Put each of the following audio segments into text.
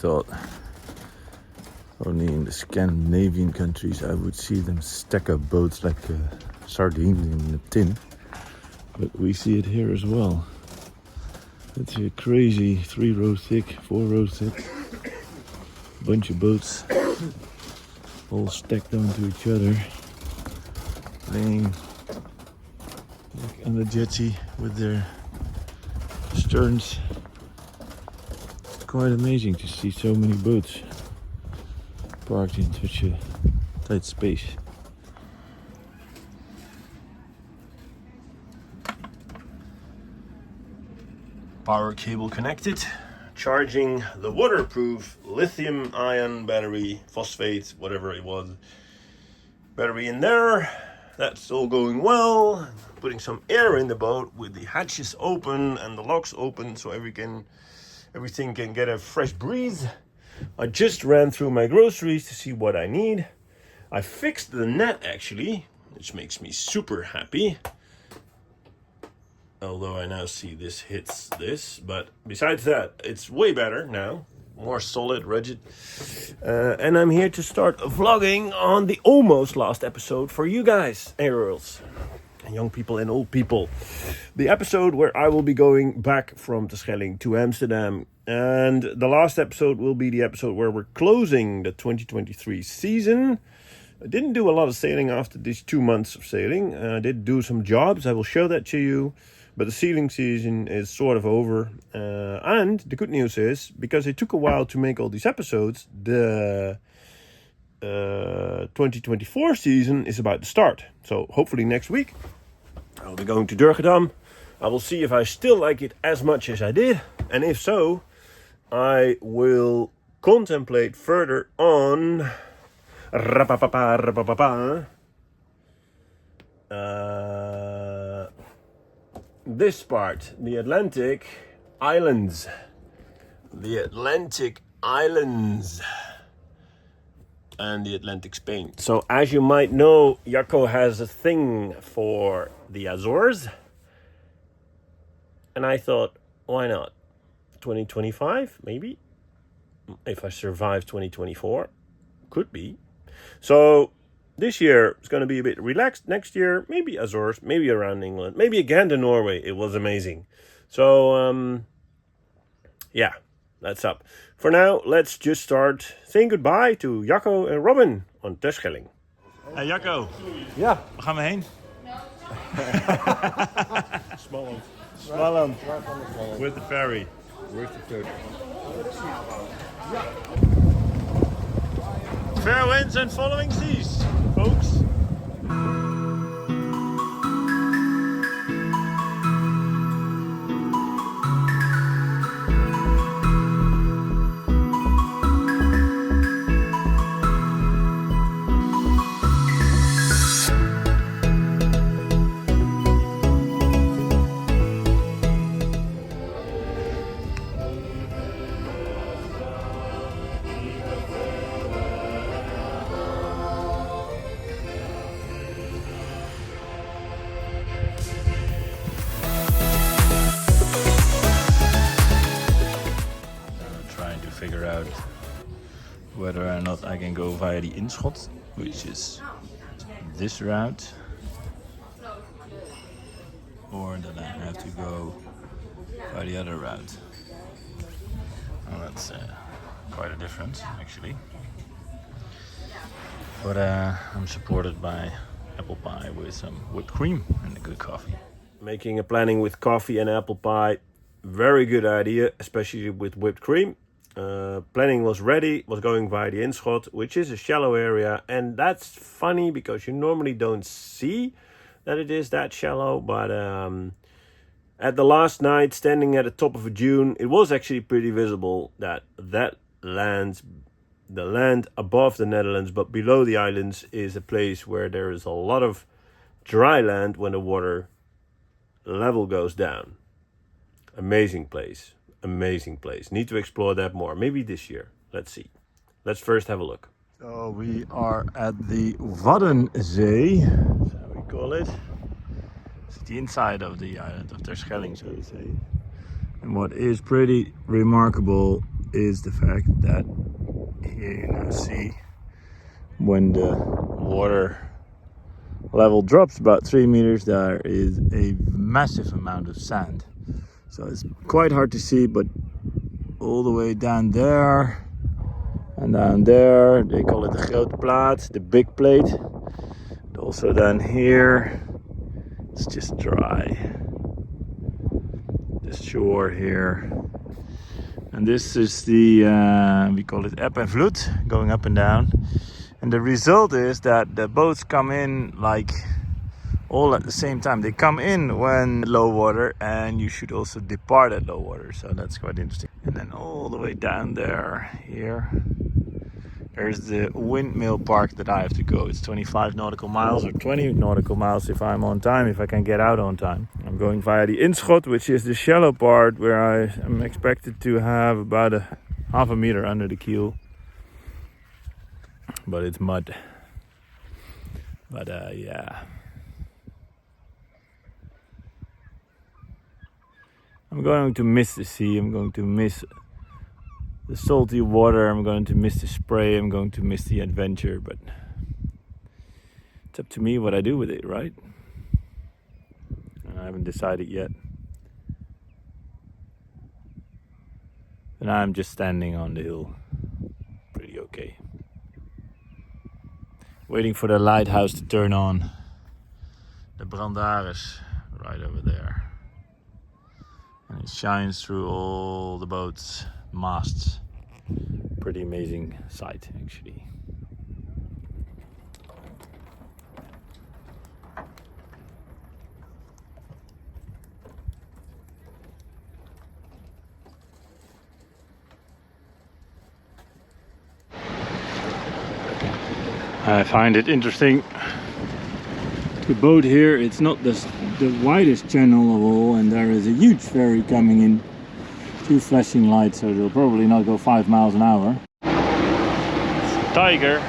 thought only in the Scandinavian countries I would see them stack up boats like sardines in a tin. But we see it here as well. It's a crazy 3-row thick, 4-row thick. Bunch of boats all stacked onto each other. Laying on the jetty with their sterns. It's quite amazing to see so many boats parked in such a tight space. Power cable connected, charging the waterproof lithium ion battery, phosphate, whatever it was, battery in there. That's all going well. Putting some air in the boat with the hatches open and the locks open so everything can get a fresh breeze. I just ran through my groceries to see what I need. I fixed the net actually, which makes me super happy. Although I now see this hits this, but besides that, it's way better now. More solid, rigid. And I'm here to start vlogging on the almost last episode for you guys, girls, and young people and old people. The episode where I will be going back from Terschelling to Amsterdam. And the last episode will be the episode where we're closing the 2023 season. I didn't do a lot of sailing after these 2 months of sailing. I did do some jobs. I will show that to you. But the sailing season is sort of over. And the good news is, because it took a while to make all these episodes, the 2024 season is about to start. So hopefully next week, I'll be going to Amsterdam. I will see if I still like it as much as I did. And if so, I will contemplate further on this part, the Atlantic Islands. The Atlantic Islands and the Atlantic Spain. So as you might know, Jacco has a thing for the Azores. And I thought, why not? 2025, maybe? If I survive 2024, could be. So this year it's going to be a bit relaxed. Next year, maybe Azores, maybe around England, maybe again to Norway. It was amazing. So, yeah, that's up. For now, let's just start saying goodbye to Jacco and Robin on Terschelling. Hey Jacco. Ja. Waar gaan we heen? Smalland. Smalland. With the ferry. With the ferry. Fair winds and following seas, folks. Figure out whether or not I can go via the Inschot, which is this route, or that I have to go by the other route. Well, that's quite a difference actually, but I'm supported by apple pie with some whipped cream and a good coffee. Making a planning with coffee and apple pie, very good idea, especially with whipped cream. Planning was ready, was going via the Inschot, which is a shallow area, and that's funny because you normally don't see that it is that shallow, but at the last night, standing at the top of a dune, it was actually pretty visible that the land above the Netherlands but below the islands is a place where there is a lot of dry land when the water level goes down. Amazing place. Amazing place. Need to explore that more. Maybe this year. Let's see. Let's first have a look. So we are at the Wadden Zee. That's how we call it. It's the inside of the island of Terschelling, so to say. And what is pretty remarkable is the fact that here you now see when the water level drops about 3 meters, there is a massive amount of sand. So it's quite hard to see, but all the way down there and down there, they call it the grote plaat, the big plate. And also down here, it's just dry. The shore here. And this is the, we call it ebb and vloed, going up and down. And the result is that the boats come in like all at the same time. They come in when low water, and you should also depart at low water. So that's quite interesting. And then all the way down there, here, there's the windmill park that I have to go. It's 25 nautical miles or 20 nautical miles if I'm on time, if I can get out on time. I'm going via the inschot, which is the shallow part where I am expected to have about a half a meter under the keel. But it's mud. But yeah. I'm going to miss the sea. I'm going to miss the salty water. I'm going to miss the spray. I'm going to miss the adventure. But it's up to me what I do with it, right? And I haven't decided yet. And I'm just standing on the hill. Pretty okay. Waiting for the lighthouse to turn on. The Brandaris right over there. And it shines through all the boats' masts. Pretty amazing sight, actually. I find it interesting. The boat here, it's not the widest channel of all, and there is a huge ferry coming in. 2 flashing lights, so they'll probably not go 5 miles an hour. It's Tiger.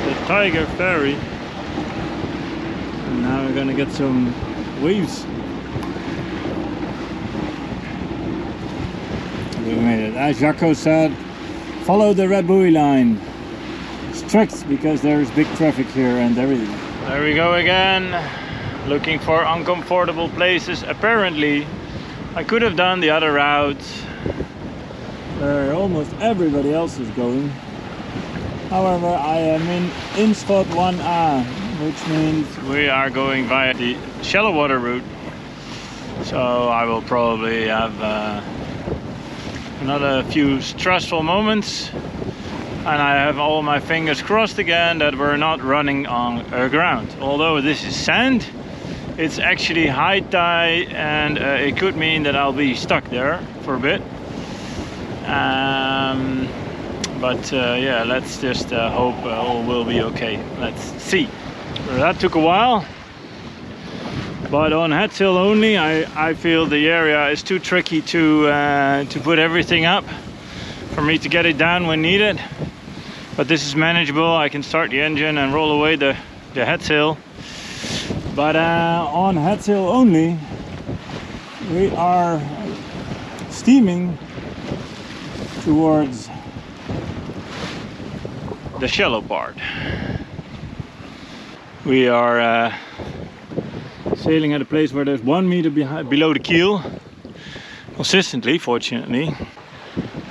The Tiger ferry. And now we're gonna get some waves. We made it. As Jacco said, follow the red buoy line. Strict, because there is big traffic here and everything. There we go again, looking for uncomfortable places. Apparently I could have done the other route where almost everybody else is going. However, I am in inschot 1A, which means we are going via the shallow water route. So I will probably have another few stressful moments. And I have all my fingers crossed again that we're not running on ground. Although this is sand, it's actually high tide, and it could mean that I'll be stuck there for a bit. But yeah, let's just hope all will be okay. Let's see. So that took a while. But on Headsail only, I feel the area is too tricky to put everything up for me to get it down when needed. But this is manageable. I can start the engine and roll away the headsail. But on headsail only, we are steaming towards the shallow part. We are sailing at a place where there's 1 meter below the keel, consistently, fortunately.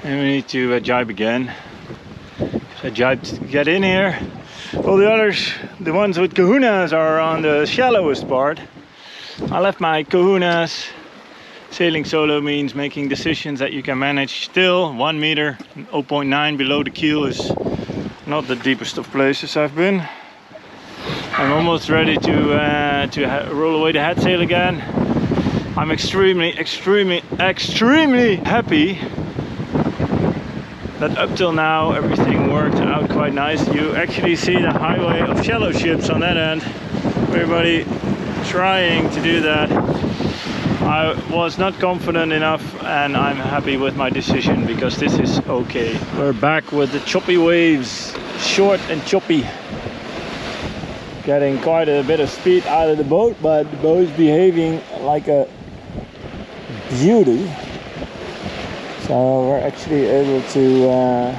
And we need to jibe again. I jibed to get in here. All the others, the ones with kahunas, are on the shallowest part. I left my kahunas. Sailing solo means making decisions that you can manage still. 1 meter, 0.9 below the keel is not the deepest of places I've been. I'm almost ready to roll away the headsail again. I'm extremely happy that up till now everything worked out quite nice. You actually see the highway of shallow ships on that end. Everybody trying to do that. I was not confident enough, and I'm happy with my decision because this is okay. We're back with the choppy waves, short and choppy. Getting quite a bit of speed out of the boat, but the boat is behaving like a beauty. So we're actually able to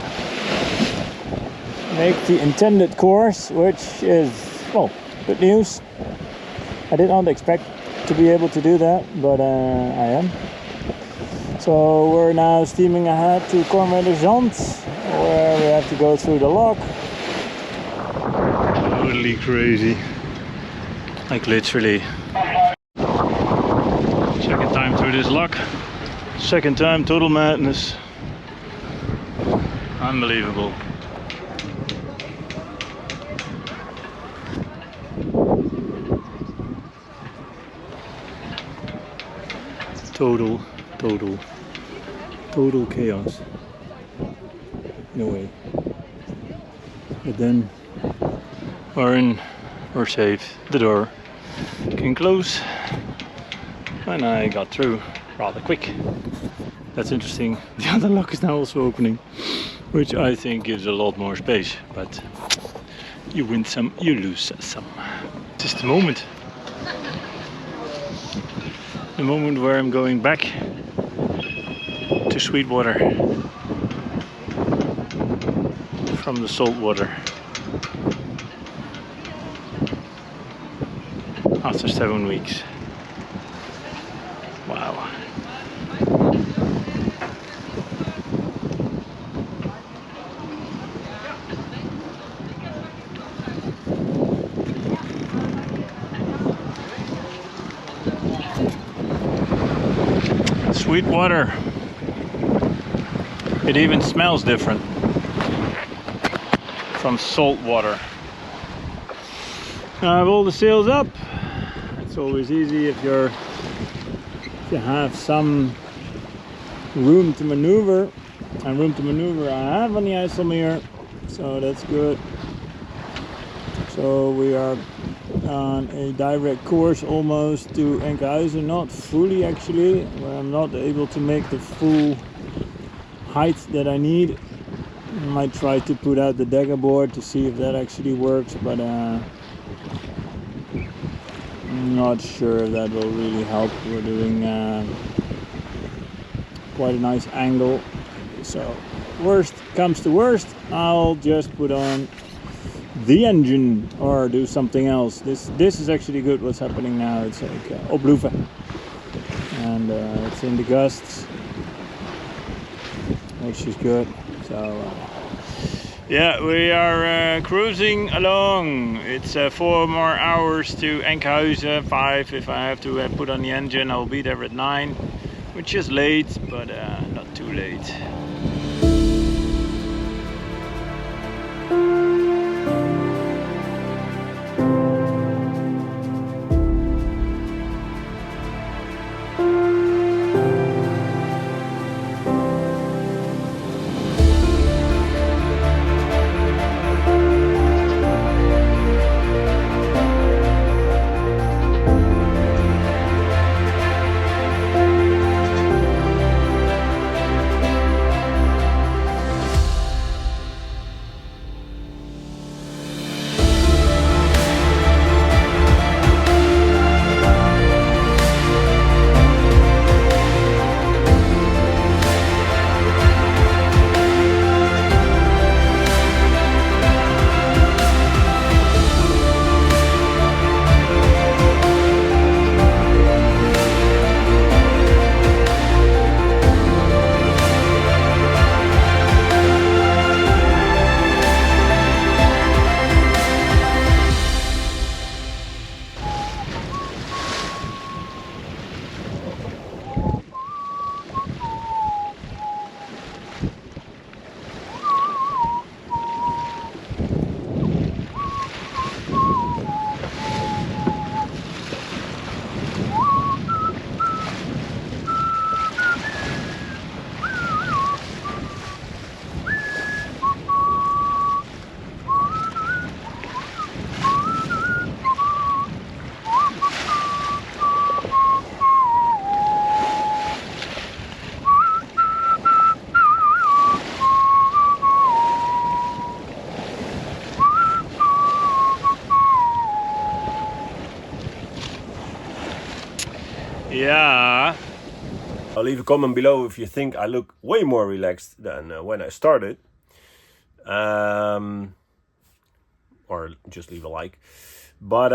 make the intended course, which is, well, good news. I did not expect to be able to do that, but I am. So we're now steaming ahead to Zand, where we have to go through the lock. Totally crazy. Like literally. Second time through this lock. Second time, total madness. Unbelievable. Total chaos. No way. But then we're safe. The door can close, and I got through rather quick. That's interesting. The other lock is now also opening, which I think gives a lot more space. But you win some, you lose some. Just a moment. The moment where I'm going back to Sweetwater from the salt water after 7 weeks. Wow. Sweet water. It even smells different from salt water. Now I have all the sails up. It's always easy if you have some room to maneuver. And room to maneuver I have on the IJsselmeer, so that's good. So we are on a direct course almost to Enkhuizen, not fully actually, where I'm not able to make the full height that I need. I might try to put out the dagger board to see if that actually works, but I'm not sure if that will really help. We're doing quite a nice angle, so worst comes to worst, I'll just put on the engine or do something else. This is actually good what's happening now. It's like oploeven, and it's in the gusts, which is good. So yeah, we are cruising along. It's 4 more hours to Enkhuizen, 5 if I have to put on the engine. I'll be there at 9, which is late, but not too late. Ja, I'll leave a comment below if you think I look way more relaxed than when I started. Or just leave a like. But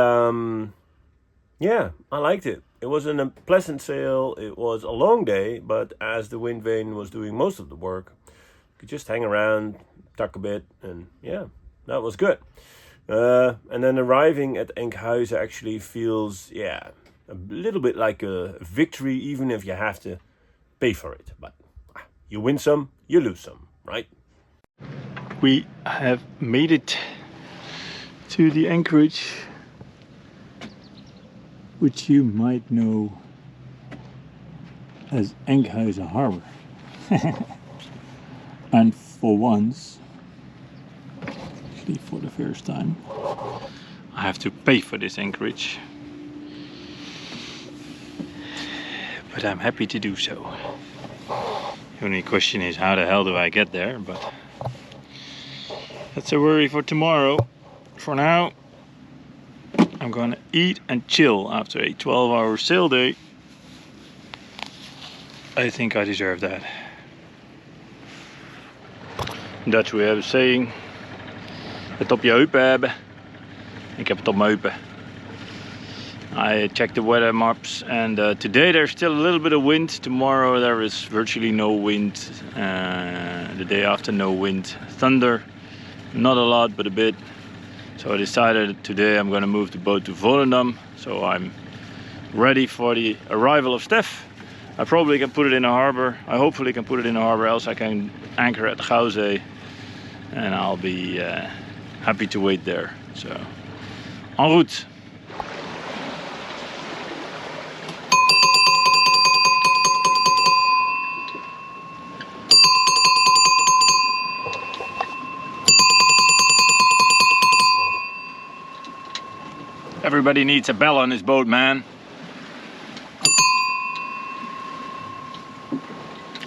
yeah, I liked it. It wasn't a pleasant sail. It was a long day, but as the wind vane was doing most of the work, you could just hang around, tuck a bit, and yeah, that was good. And then arriving at Enkhuizen actually feels, yeah, a little bit like a victory, even if you have to pay for it. But you win some, you lose some, right? We have made it to the anchorage, which you might know as Enkhuizen Harbor. And for once, actually for the first time, I have to pay for this anchorage. But I'm happy to do so. The only question is, how the hell do I get there? But that's a worry for tomorrow. For now, I'm gonna eat and chill after a 12-hour sail day. I think I deserve that. In Dutch we have a saying: het op je heupen hebben. Ik heb het op mijn heupen. I checked the weather maps, and today there's still a little bit of wind. Tomorrow there is virtually no wind. The day after, no wind. Thunder, not a lot, but a bit. So I decided today I'm going to move the boat to Volendam. So I'm ready for the arrival of Steph. I probably can put it in a harbor. I hopefully can put it in a harbor, else I can anchor at Gouwzee. And I'll be happy to wait there. So, en route. Everybody needs a bell on his boat, man.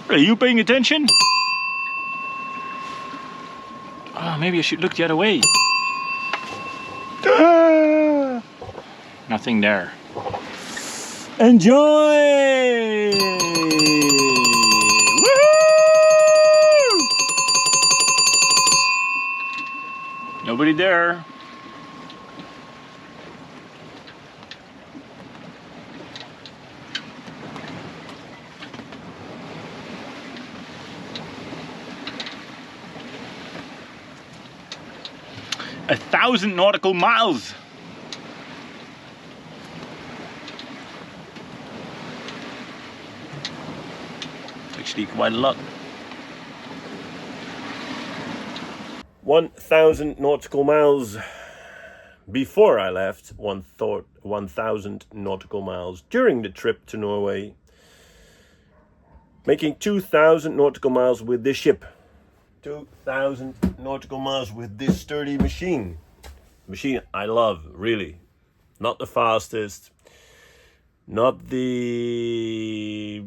Are you paying attention? Oh, maybe I should look the other way. Ah! Nothing there. Enjoy! Woo! Nobody there. A 1,000 nautical miles. Actually quite a lot. 1,000 nautical miles before I left, 1,000 nautical miles during the trip to Norway, making 2,000 nautical miles with this ship. 2,000 nautical miles with this sturdy machine. Machine I love, really. Not the fastest, not the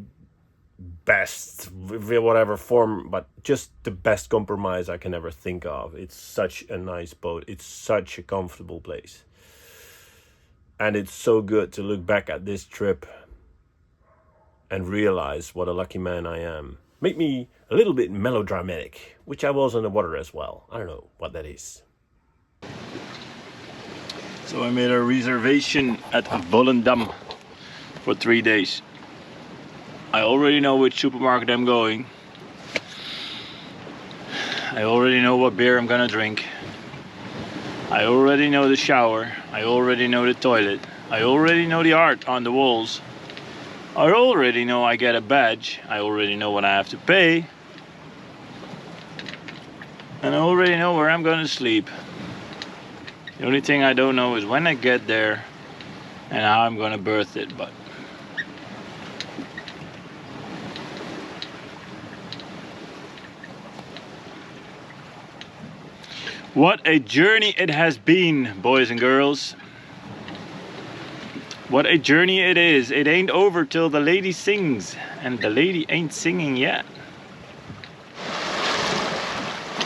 best, whatever form, but just the best compromise I can ever think of. It's such a nice boat. It's such a comfortable place. And it's so good to look back at this trip and realize what a lucky man I am. Make me a little bit melodramatic, which I was on the water as well. I don't know what that is. So I made a reservation at Volendam for 3 days. I already know which supermarket I'm going. I already know what beer I'm gonna drink. I already know the shower. I already know the toilet. I already know the art on the walls. I already know I get a badge. I already know what I have to pay. And I already know where I'm gonna sleep. The only thing I don't know is when I get there and how I'm gonna berth it, but what a journey it has been, boys and girls. What a journey it is. It ain't over till the lady sings, and the lady ain't singing yet.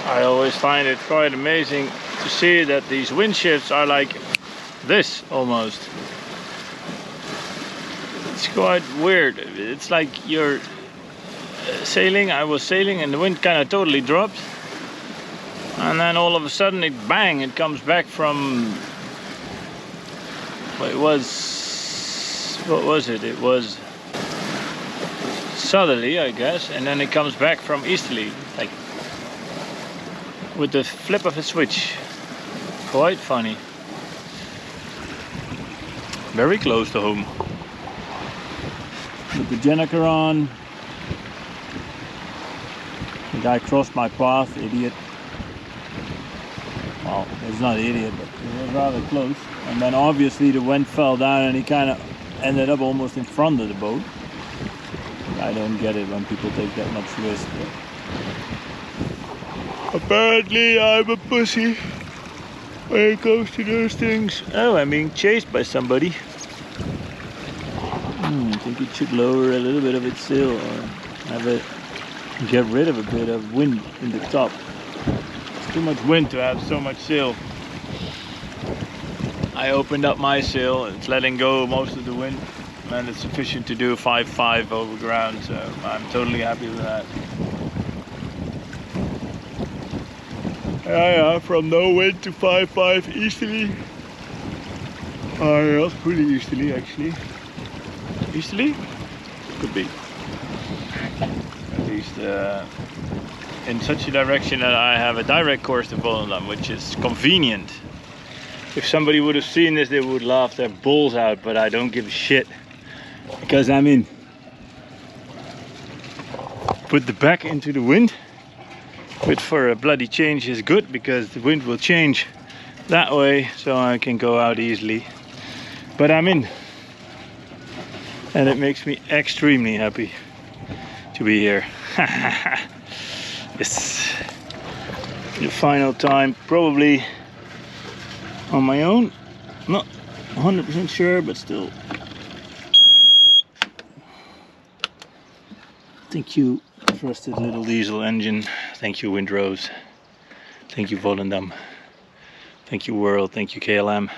I always find it quite amazing to see that these wind shifts are like this almost. It's quite weird. It's like you're sailing. I was sailing and the wind kind of totally dropped. And then all of a sudden it bang, it comes back from, well, it was, what was it? It was southerly, I guess, and then it comes back from easterly, like with the flip of a switch. Quite funny. Very close to home. With the Jacco on. The guy crossed my path, idiot. Well, he's not an idiot, but he was rather close. And then obviously the wind fell down and he kind of ended up almost in front of the boat. I don't get it when people take that much risk. But apparently I'm a pussy when it comes to those things. Oh, I'm being chased by somebody. I think it should lower a little bit of its sail or have it get rid of a bit of wind in the top. It's too much wind to have so much sail. I opened up my sail, it's letting go most of the wind and it's sufficient to do 5.5 over ground, so I'm totally happy with that. Yeah, from no wind to 5.5 easterly. Not pretty easterly actually. Easterly? Could be. At least in such a direction that I have a direct course to Volendam, which is convenient. If somebody would have seen this, they would laugh their balls out, but I don't give a shit. Because I'm in. Put the back into the wind, which for a bloody change is good, because the wind will change that way, so I can go out easily. But I'm in. And it makes me extremely happy to be here. Yes. The final time, probably on my own. Not 100% sure, but still. Thank you, trusted little diesel engine. Thank you, Windrose. Thank you, Volendam. Thank you, World. Thank you, KLM,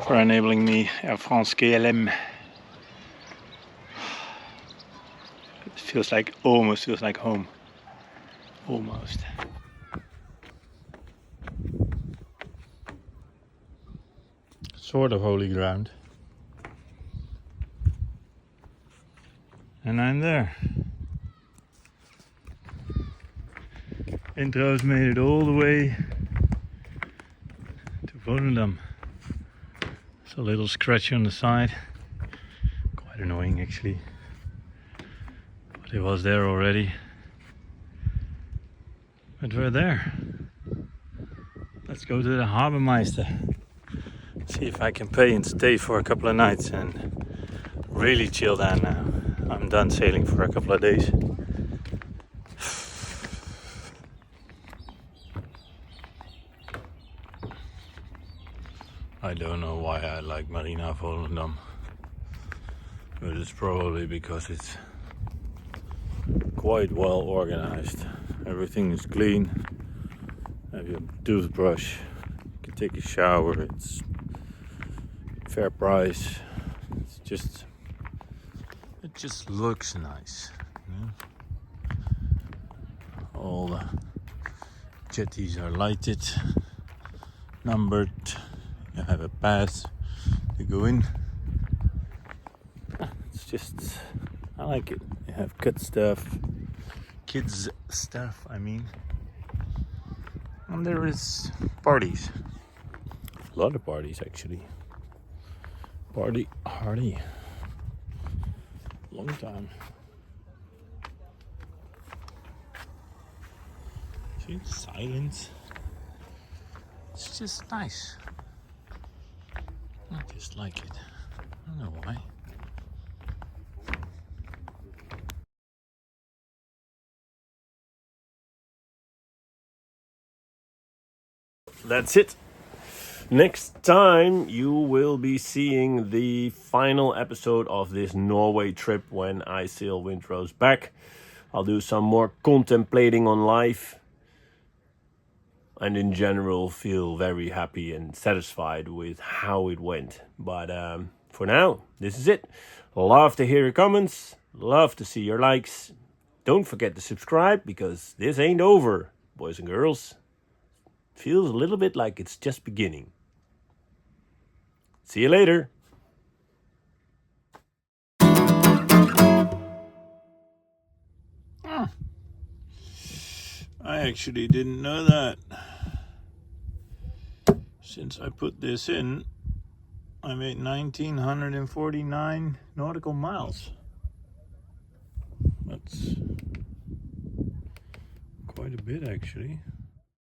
for enabling me. Air France KLM. Feels like, almost feels like home. Almost. Sort of holy ground. And I'm there. Intro's made it all the way to Volendam. It's a little scratch on the side. Quite annoying actually. But it was there already. But we're there. Let's go to the Habermeister. See if I can pay and stay for a couple of nights and really chill down now. I'm done sailing for a couple of days. I don't know why I like Marina Volendam, but it's probably because it's quite well organized. Everything is clean. Have your toothbrush, you can take a shower, it's fair price. It just looks nice. You know? All the jetties are lighted, numbered. You have a pass to go in. It's just, I like it. You have kids stuff, I mean. And there is parties. A lot of parties actually. Party hardy. Long time. See, silence. It's just nice. I just like it. I don't know why. That's it. Next time you will be seeing the final episode of this Norway trip when I sail Windrose back. I'll do some more contemplating on life and in general feel very happy and satisfied with how it went. But for now, this is it. Love to hear your comments, love to see your likes, Don't forget to subscribe, because this ain't over, boys and girls. Feels a little bit like it's just beginning. See you later. I actually didn't know that. Since I put this in, I made 1949 nautical miles. That's quite a bit actually.